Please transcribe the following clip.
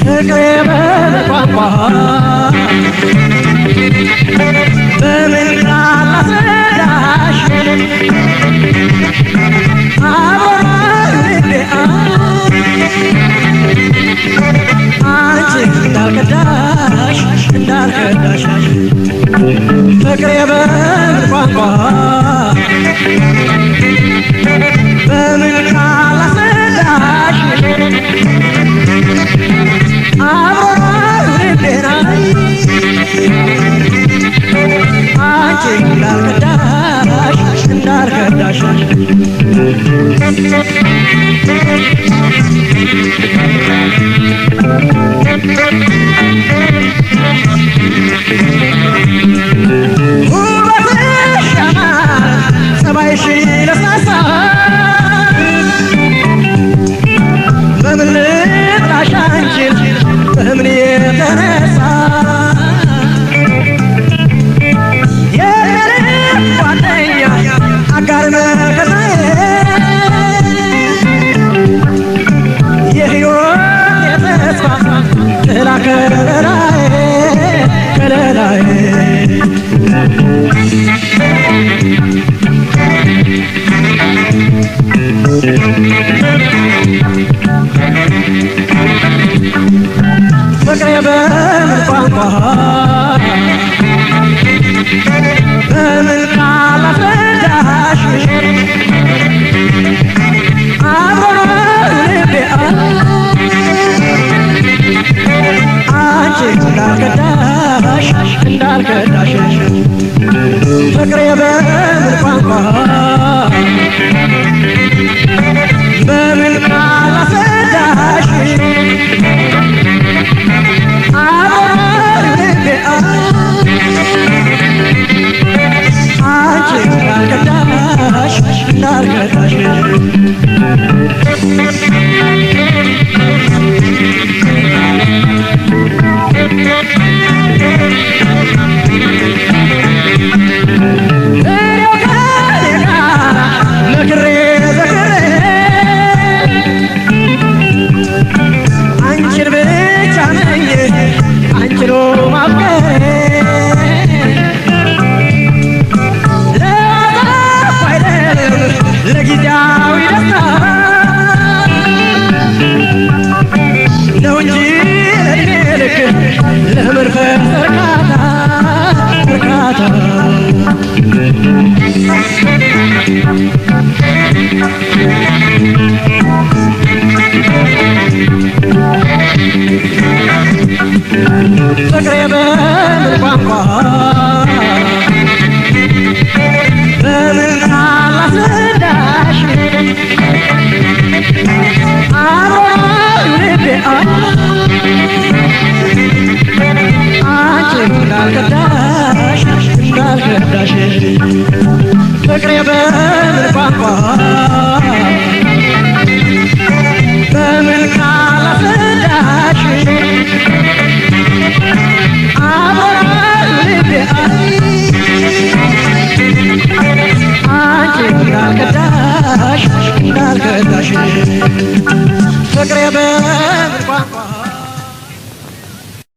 ፍቅሬ በቋንቋ በምን ቃል ላስረዳሽ አበራልቤ አንቺ እንዳልከዳሽ ፍቅሬ በምን ቋንቋ በምን ቃል ላስረዳሽ አንቺ እንዳልከዳሽ ውበትሽ ያማረ ጸባይሽ ለስላሳ በምን ልጥራሽ አንቺን በምን የተነሳ የልብ ጓደኛ አጋር መከታዬ የሕይወት የተስፋ ጥላ ከለላዬ ፍቅሬ በምን ቋንቋ በምን ቃል ላስረዳሽ አብሮ ልቤ አንቺ እንዳልከዳሽ ፍቅሬ በምን ቋንቋ በምን ቃል ላስረዳሽ አንቺ እንዳልከዳሽ እኔው ከኔ ጋር መክሬ ዘክሬ አንቺን ብቻ ነኝ አንቺን ማፍቀሬ ለጠፋ አይደለም ለጊዜያዊ ደስታ ነው እንጂ ለእድሜ ልክ ለመንፈስ እርካታ ፍቅሬ በምን ቋንቋ በምን ቃል ላስረዳሽ አብሮኝ ልቤ አንቺ እንዳልከዳሽ ፍቅሬ በምን ቋንቋ በምን ቃል ላስረዳሽ አብሮኝ ልቤ አንቺ እንዳልከዳሽ ፍቅሬ በምን ቋንቋ